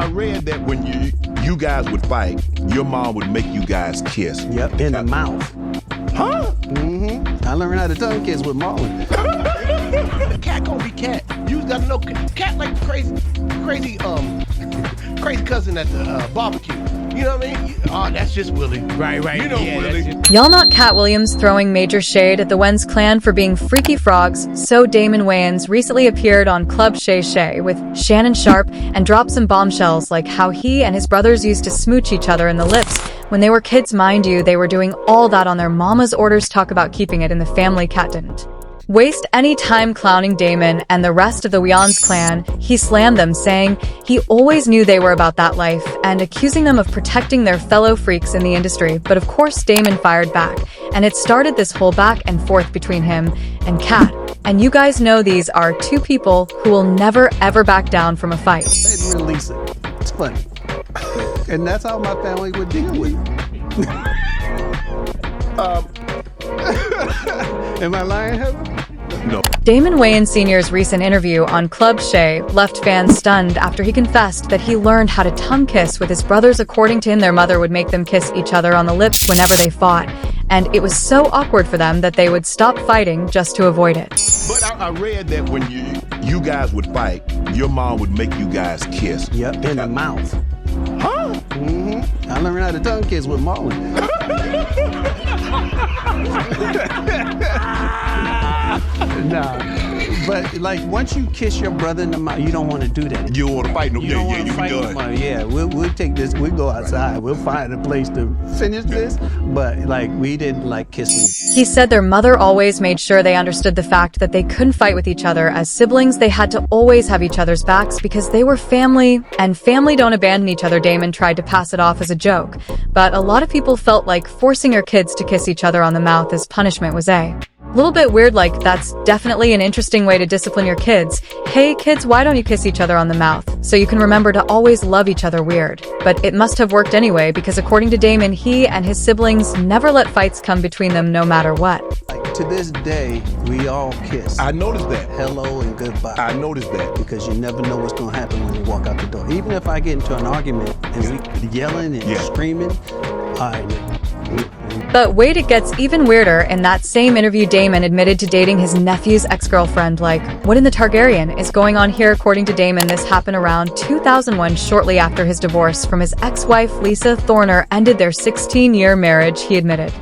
I read that when you guys would fight, your mom would make you guys kiss. Yep, in the mouth. Huh? Mm-hmm. I learned how to tongue kiss with Marlon. Katt gonna be Katt. You gotta know Katt like crazy cousin at the barbecue. You know what I mean? Oh, that's just Willie. Right. You know Willie. Y'all not Katt Williams throwing major shade at the Wayans clan for being freaky frogs, so Damon Wayans recently appeared on Club Shay Shay with Shannon Sharpe and dropped some bombshells like how he and his brothers used to smooch each other in the lips. When they were kids, mind you, they were doing all that on their mama's orders, talk about keeping it in the family. Katt didn't waste any time clowning Damon and the rest of the Wayans clan. He slammed them, saying he always knew they were about that life and accusing them of protecting their fellow freaks in the industry. But of course Damon fired back, and it started this whole back and forth between him and Katt. And you guys know these are two people who will never ever back down from a fight. They'd release it. It's funny. And that's how my family would deal with it. Am I lying, Heather? No. Damon Wayans Sr.'s recent interview on Club Shay left fans stunned after he confessed that he learned how to tongue kiss with his brothers. According to him, their mother would make them kiss each other on the lips whenever they fought, and it was so awkward for them that they would stop fighting just to avoid it. But I read that when you guys would fight, your mom would make you guys kiss. Yep, in the mouth. Huh? Mm-hmm. I learned how to tongue kiss with Marlon. Nah, but like once you kiss your brother in the mouth, you don't want to do that. You don't want to fight no more. Yeah, you be done. Yeah, we'll take this. We'll go outside. We'll find a place to finish this. But like we didn't like kissing. He said their mother always made sure they understood the fact that they couldn't fight with each other. As siblings, they had to always have each other's backs because they were family, and family don't abandon each other. Damon tried to pass it off as a joke, but a lot of people felt like forcing your kids to kiss each other on the mouth as punishment was a little bit weird. Like, that's definitely an interesting way to discipline your kids. Hey kids, why don't you kiss each other on the mouth so you can remember to always love each other? Weird. But it must have worked anyway, because according to Damon, he and his siblings never let fights come between them no matter what. Like, to this day, we all kiss. I noticed that. Hello and goodbye. I noticed that. Because you never know what's going to happen when you walk out the door. Even if I get into an argument and we yelling and screaming, But wait, it gets even weirder. In that same interview, Damon admitted to dating his nephew's ex-girlfriend. Like, what in the Targaryen is going on here? According to Damon, this happened around 2001, shortly after his divorce from his ex-wife Lisa Thorner ended their 16-year marriage. He admitted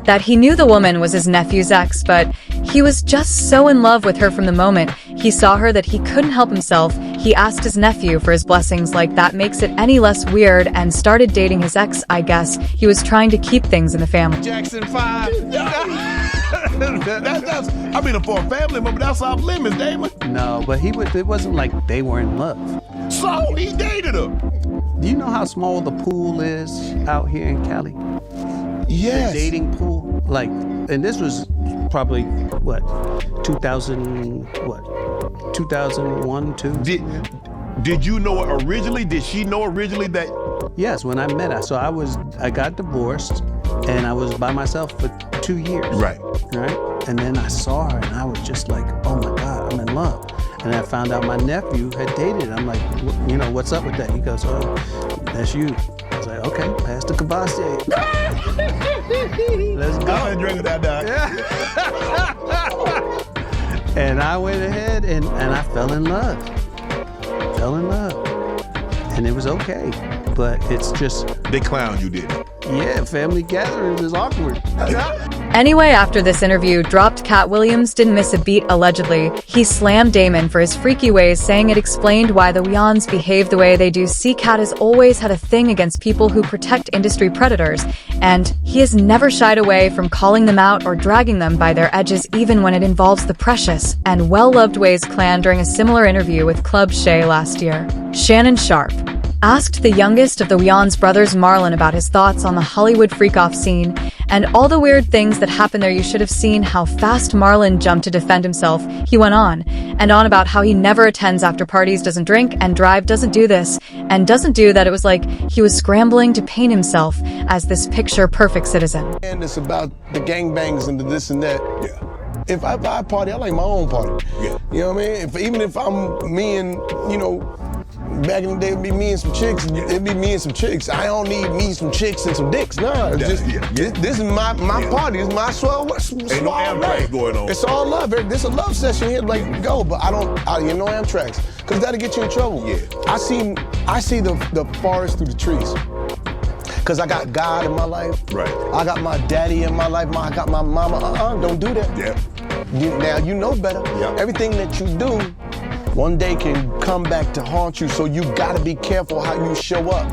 that he knew the woman was his nephew's ex, but he was just so in love with her from the moment he saw her that he couldn't help himself. He asked his nephew for his blessings. Like, that makes it any less weird, and started dating his ex. I guess he was trying to keep things in the family. Jackson 5. that's I mean, for a family member, that's off limits, Damon. No, but it wasn't like they were in love. So he dated her. Do you know how small the pool is out here in Cali? Yes. The dating pool, like, and this was probably what, 2001, 2. Did you know it originally? Did she know originally that? Yes, when I met her. So I got divorced, and I was by myself for 2 years. Right. And then I saw her, and I was just like, oh my God, I'm in love. And I found out my nephew had dated. I'm like, what's up with that? He goes, oh, that's you. I was like, okay, pass the Cavassier. Let's go. I ain't drinking that, dog. And I went ahead and I fell in love. And it was okay. But it's just... They clowned you, didn't they? Yeah, family gatherings is awkward. Anyway, after this interview dropped, Katt Williams didn't miss a beat. Allegedly, he slammed Damon for his freaky ways, saying it explained why the Wayans behave the way they do. See, Katt has always had a thing against people who protect industry predators, and he has never shied away from calling them out or dragging them by their edges, even when it involves the precious and well-loved Wayans clan. During a similar interview with Club Shay last year, Shannon Sharpe asked the youngest of the Wayans brothers, Marlon, about his thoughts on the Hollywood freak-off scene and all the weird things that happen there. You should have seen how fast Marlon jumped to defend himself. He went on and on about how he never attends after parties, doesn't drink and drive, doesn't do this and doesn't do that. It was like he was scrambling to paint himself as this picture-perfect citizen. And it's about the gangbangs and the this and that. Yeah. If I party, I like my own party. Yeah. You know what I mean? Even if I'm me and, back in the day, it'd be me and some chicks. It'd be me and some chicks. I don't need me, some chicks, and some dicks. Nah, this is my party. This is my swell. Ain't no Amtrak going on. It's all love. This a love session here. Like, go, but I ain't no Amtraks, because that'll get you in trouble. Yeah. I see the forest through the trees. Because I got God in my life. Right. I got my daddy in my life. I got my mama. Don't do that. Yeah. Now you know better. Yep. Everything that you do one day can come back to haunt you, so you gotta be careful how you show up.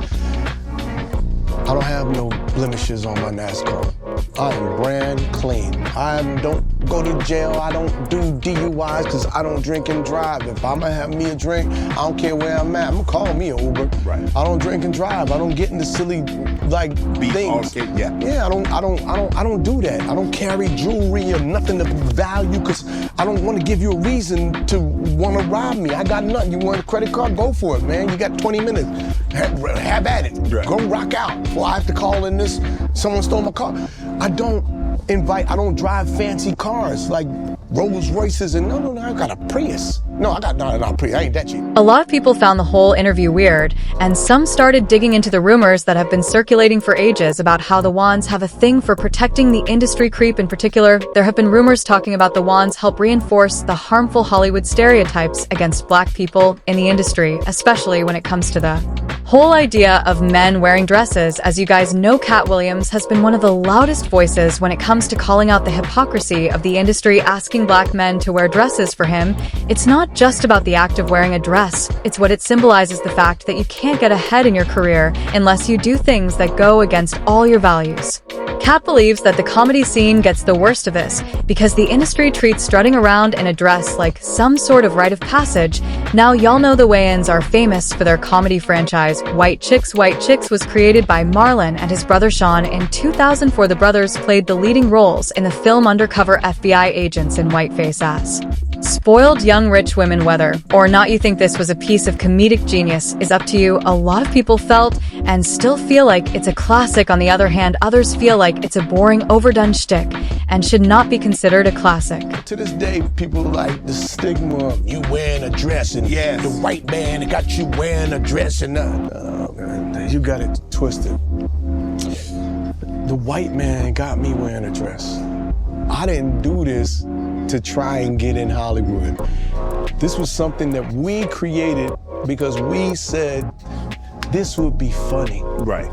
I don't have no blemishes on my NASCAR. I am brand clean. I don't go to jail. I don't do DUIs because I don't drink and drive. If I'm gonna have me a drink, I don't care where I'm at. I'm gonna call me an Uber. Right. I don't drink and drive. I don't get into silly things. Yeah, I don't do that. I don't carry jewelry or nothing of value because I don't want to give you a reason to want to rob me. I got nothing. You want a credit card? Go for it, man. You got 20 minutes. Have at it. Right. Go rock out before I have to call in this. Someone stole my car. I don't drive fancy cars like Rolls Royces and no, I got a Prius. No, I got not a Prius. I ain't that cheap. A lot of people found the whole interview weird, and some started digging into the rumors that have been circulating for ages about how the Wands have a thing for protecting the industry creep. In particular, there have been rumors talking about the Wands help reinforce the harmful Hollywood stereotypes against black people in the industry, especially when it comes to the whole idea of men wearing dresses. As you guys know, Katt Williams has been one of the loudest voices when it comes to calling out the hypocrisy of the industry asking black men to wear dresses for him. It's not just about the act of wearing a dress. It's what it symbolizes, the fact that you can't get ahead in your career unless you do things that go against all your values. Katt believes that the comedy scene gets the worst of this because the industry treats strutting around in a dress like some sort of rite of passage. Now, y'all know the Wayans are famous for their comedy franchise White Chicks. White Chicks was created by Marlon and his brother Sean in 2004. The brothers played the leading roles in the film undercover FBI agents in whiteface as spoiled young rich women. Whether or not you think this was a piece of comedic genius is up to you. A lot of people felt and still feel like it's a classic. On the other hand, others feel like it's a boring, overdone shtick and should not be considered a classic. To this day, people like the stigma of you wearing a dress and the white man got you wearing a dress and man, you got it twisted. The white man got me wearing a dress. I didn't do this to try and get in Hollywood. This was something that we created because we said this would be funny. Right.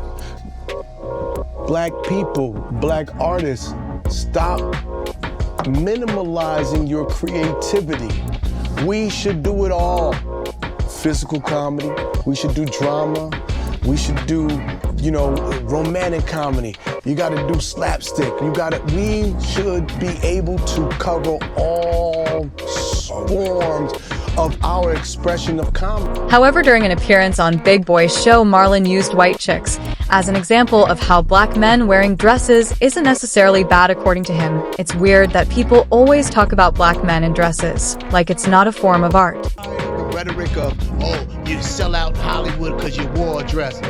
Black people, black artists, stop minimalizing your creativity. We should do it all. Physical comedy, we should do drama, we should do, romantic comedy. You gotta do slapstick. We should be able to cover all forms of our expression of comedy. However, during an appearance on Big Boy's show, Marlon used White Chicks as an example of how black men wearing dresses isn't necessarily bad. According to him, it's weird that people always talk about black men in dresses like it's not a form of art. The rhetoric of, you sell out Hollywood because you wore a dress.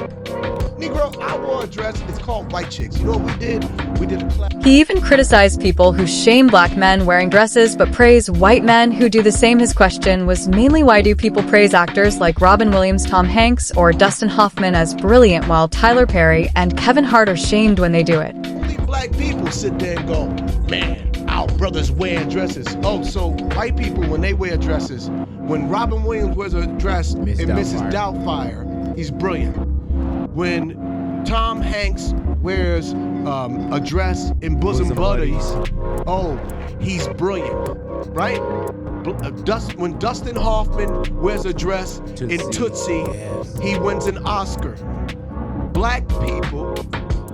Negro, I wore a dress. It's called White Chicks. You know what we did? We did a class. He even criticized people who shame black men wearing dresses but praise white men who do the same. His question was mainly, why do people praise actors like Robin Williams, Tom Hanks, or Dustin Hoffman as brilliant while Tyler Perry and Kevin Hart are shamed when they do it? Only black people sit there and go, man, our brothers wearing dresses. Oh, so white people, when they wear dresses, when Robin Williams wears a dress in Mrs. Doubtfire, he's brilliant. When Tom Hanks wears a dress in Bosom Buddies, he's brilliant, right? When Dustin Hoffman wears a dress in Tootsie, he wins an Oscar. Black people,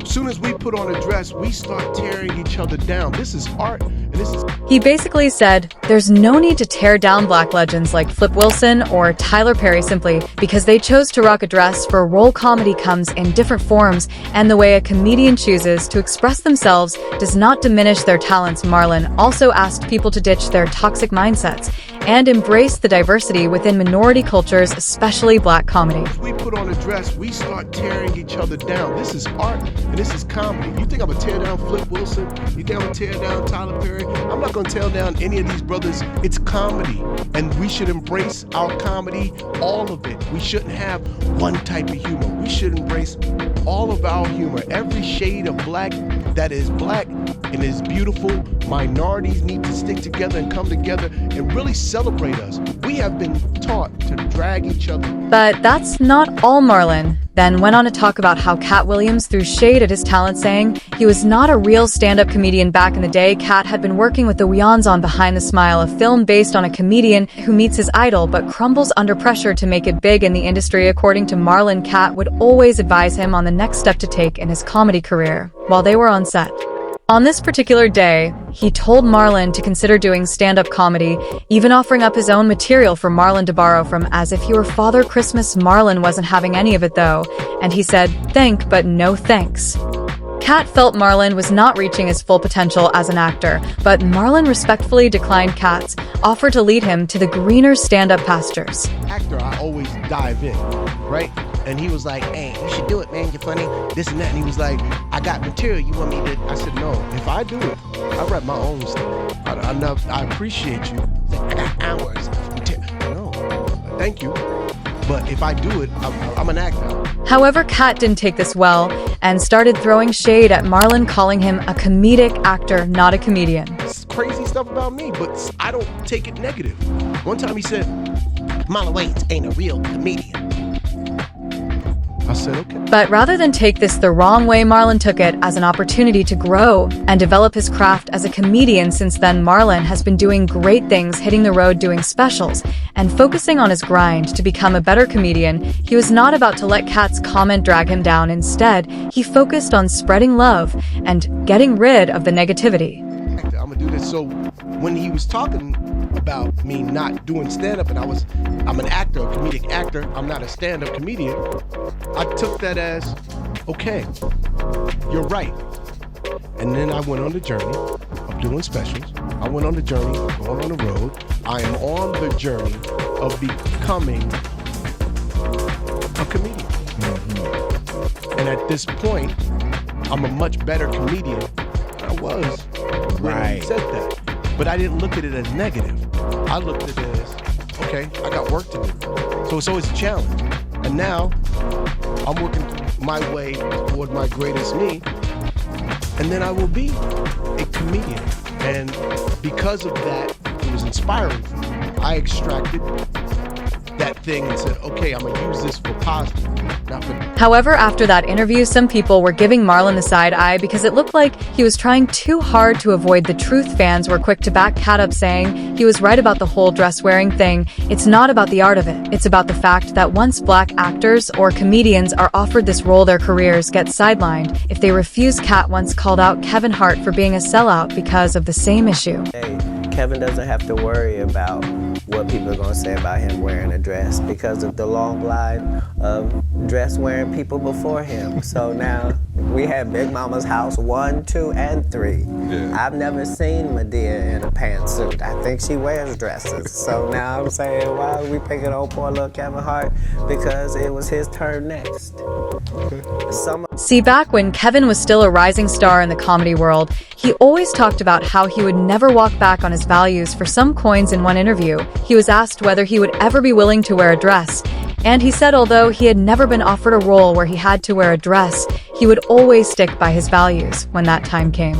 as soon as we put on a dress, we start tearing each other down. This is art, and this is... He basically said, there's no need to tear down black legends like Flip Wilson or Tyler Perry simply because they chose to rock a dress. For a role, comedy comes in different forms, and the way a comedian chooses to express themselves does not diminish their talents. Marlon also asked people to ditch their toxic mindsets and embrace the diversity within minority cultures, especially black comedy. As we put on a dress, we start tearing each other down. This is art, and this is comedy. You think I'm gonna tear down Flip Wilson? You think I'm gonna tear down Tyler Perry? I'm not gonna tear down any of these brothers. It's comedy, and we should embrace our comedy, all of it. We shouldn't have one type of humor. We should embrace all of our humor, every shade of black that is black and is beautiful. Minorities need to stick together and come together and really celebrate us. We have been taught to drag each other. But that's not all Marlon then went on to talk about how Katt Williams threw shade at his talent, saying he was not a real stand-up comedian back in the day. Katt had been working with the Wayans on Behind the Smile, a film based on a comedian who meets his idol but crumbles under pressure to make it big in the industry. According to Marlon, Katt would always advise him on the next step to take in his comedy career while they were on set. On this particular day, he told Marlon to consider doing stand-up comedy, even offering up his own material for Marlon to borrow from as if he were Father Christmas. Marlon wasn't having any of it though, and he said, "Thank, but no thanks." Katt felt Marlon was not reaching his full potential as an actor, but Marlon respectfully declined Katt's offer to lead him to the greener stand-up pastures. Actor, I always dive in, right? And he was like, "Hey, you should do it, man. You're funny, this and that." And he was like, "I got material. You want me to?" I said, "No. If I do it, I write my own stuff. I appreciate you. I got hours of material. No, thank you. But if I do it, I'm an actor." However, Katt didn't take this well and started throwing shade at Marlon, calling him a comedic actor, not a comedian. It's crazy stuff about me, but I don't take it negative. One time he said, "Marlon Wayans ain't a real comedian." I said, okay. But rather than take this the wrong way, Marlon took it as an opportunity to grow and develop his craft as a comedian. Since then, Marlon has been doing great things, hitting the road, doing specials, and focusing on his grind to become a better comedian. He was not about to let Katt's comment drag him down. Instead, he focused on spreading love and getting rid of the negativity. I'm gonna do this. So when he was talking about me not doing stand-up and I'm an actor, a comedic actor, I'm not a stand-up comedian, I took that as, okay, you're right. And then I went on the journey of doing specials. I went on the journey of going on the road. I am on the journey of becoming a comedian. Mm-hmm. And at this point, I'm a much better comedian than I was when I said that. But I didn't look at it as negative. I looked at it as, okay, I got work to do. So it's always a challenge. And now I'm working my way toward my greatest me. And then I will be a comedian. And because of that, it was inspiring for me. I extracted that thing and said, okay, I'm gonna use this for positive, not for... However, after that interview, some people were giving Marlon the side eye because it looked like he was trying too hard to avoid the truth. Fans were quick to back Katt up, saying he was right about the whole dress-wearing thing. It's not about the art of it. It's about the fact that once black actors or comedians are offered this role, their careers get sidelined if they refuse. Katt once called out Kevin Hart for being a sellout because of the same issue. Hey, Kevin doesn't have to worry about what people are going to say about him wearing a dress because of the long line of dress-wearing people before him. So now we have Big Mama's house 1, 2, and 3. Yeah. I've never seen Madea in a pantsuit. I think she wears dresses. So now I'm saying, why are we picking on poor little Kevin Hart? Because it was his turn next. See, back when Kevin was still a rising star in the comedy world, he always talked about how he would never walk back on his values for some coins. In one interview, he was asked whether he would ever be willing to wear a dress, and he said although he had never been offered a role where he had to wear a dress, he would always stick by his values when that time came.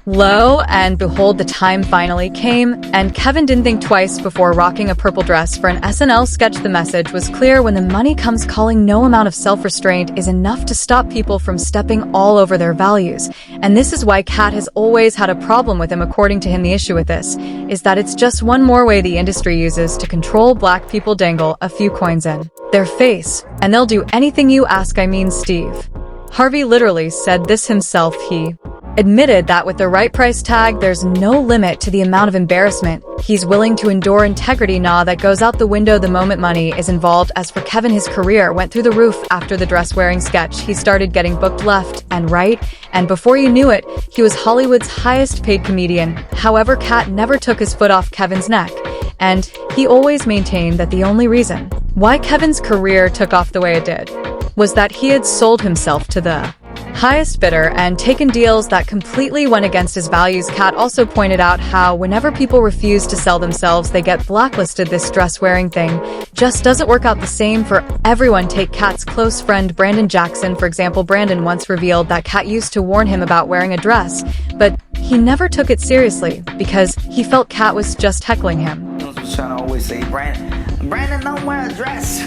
Lo and behold, the time finally came, and Kevin didn't think twice before rocking a purple dress for an SNL sketch. The message was clear: when the money comes calling, no amount of self-restraint is enough to stop people from stepping all over their values. And this is why Katt has always had a problem with him. According to him, the issue with this is that it's just one more way the industry uses to control black people. Dangle a few coins in their face, and they'll do anything you ask. I mean, Steve Harvey literally said this himself. He admitted that with the right price tag, there's no limit to the amount of embarrassment he's willing to endure. Integrity, nah, that goes out the window the moment money is involved. As for Kevin, his career went through the roof after the dress-wearing sketch. He started getting booked left and right, and before you knew it, he was Hollywood's highest-paid comedian. However, Katt never took his foot off Kevin's neck, and he always maintained that the only reason why Kevin's career took off the way it did was that he had sold himself to the highest bidder, and taken deals that completely went against his values. Katt also pointed out how whenever people refuse to sell themselves, they get blacklisted. This dress-wearing thing just doesn't work out the same for everyone. Take Katt's close friend Brandon Jackson, for example. Brandon once revealed that Katt used to warn him about wearing a dress, but he never took it seriously because he felt Katt was just heckling him. I was trying to always say, Brandon, don't wear a dress.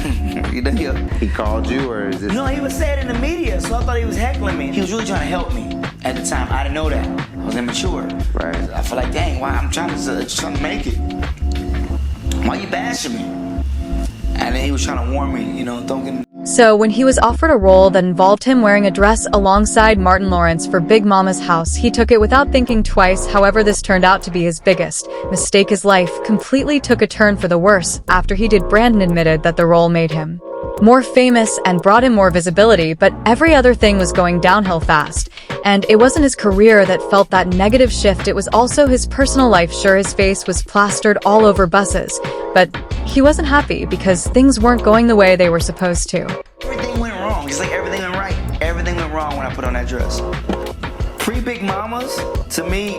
He called you, or is this? No, he was saying it in the media, so I thought he was heckling me. He was really trying to help me at the time. I didn't know that. I was immature. Right. I feel like, dang, why I'm trying to make it. Why you bashing me? And then he was trying to warn me, don't get me. So when he was offered a role that involved him wearing a dress alongside Martin Lawrence for Big Mama's House, he took it without thinking twice. However, this turned out to be his biggest mistake. His life completely took a turn for the worse after he did. Brandon admitted that the role made him more famous and brought him more visibility, but every other thing was going downhill fast. And it wasn't his career that felt that negative shift, it was also his personal life. Sure, his face was plastered all over buses, but he wasn't happy because things weren't going the way they were supposed to. Everything went wrong, just like everything went right. Everything went wrong when I put on that dress. Pre-Big Mamas, to me,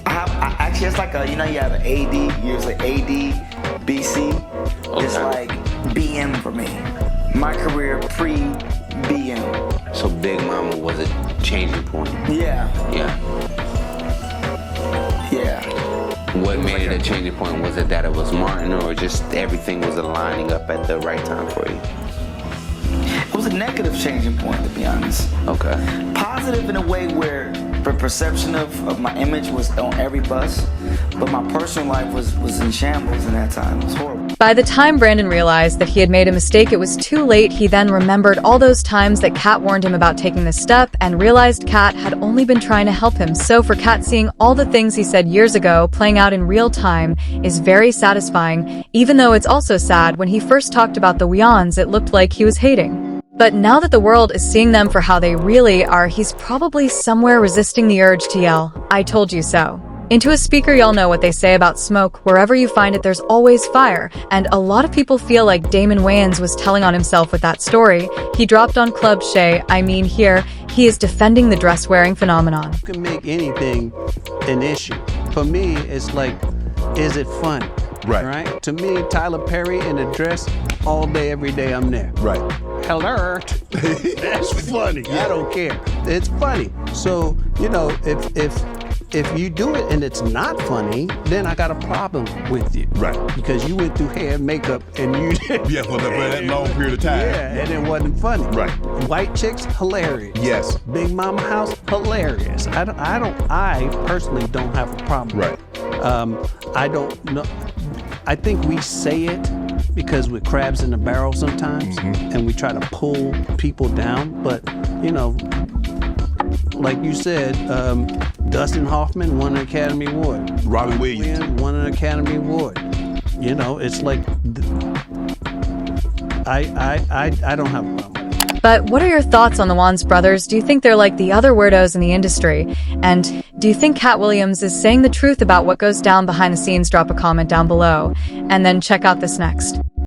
I actually, it's like you have an AD, you're like AD, BC. Okay. It's like BM for me. My career pre-BM. So Big Mama was a changing point. Yeah. What made it a changing point? Was it that it was Martin, or just everything was aligning up at the right time for you? It was a negative changing point, to be honest. Okay. Positive in a way where the perception of my image was on every bus, but my personal life was in shambles in that time. It was horrible. By the time Brandon realized that he had made a mistake, it was too late. He then remembered all those times that Katt warned him about taking this step and realized Katt had only been trying to help him. So for Katt, seeing all the things he said years ago playing out in real time is very satisfying, even though it's also sad. When he first talked about the Wayans, it looked like he was hating. But now that the world is seeing them for how they really are, he's probably somewhere resisting the urge to yell, "I told you so." Into a speaker. Y'all know what they say about smoke. Wherever you find it, there's always fire. And a lot of people feel like Damon Wayans was telling on himself with that story he dropped on Club Shay. Here, he is defending the dress-wearing phenomenon. You can make anything an issue. For me, it's like, is it fun? Right? To me, Tyler Perry in a dress all day, every day, I'm there. Right. Hello. That's funny. I don't care. It's funny. So, if you do it and it's not funny, then I got a problem with you. Right. Because you went through hair and makeup and you Yeah, for that long period of time. Yeah, and it wasn't funny. Right. White chicks, hilarious. Yes. Big Mama House, hilarious. I personally don't have a problem. Right. I don't know. I think we say it because we're crabs in the barrel sometimes, and we try to pull people down. But, like you said, Dustin Hoffman won an Academy Award. Robin Williams won an Academy Award. It's like, I don't have a problem with it. But what are your thoughts on the Wayans brothers? Do you think they're like the other weirdos in the industry? And do you think Katt Williams is saying the truth about what goes down behind the scenes? Drop a comment down below, and then check out this next.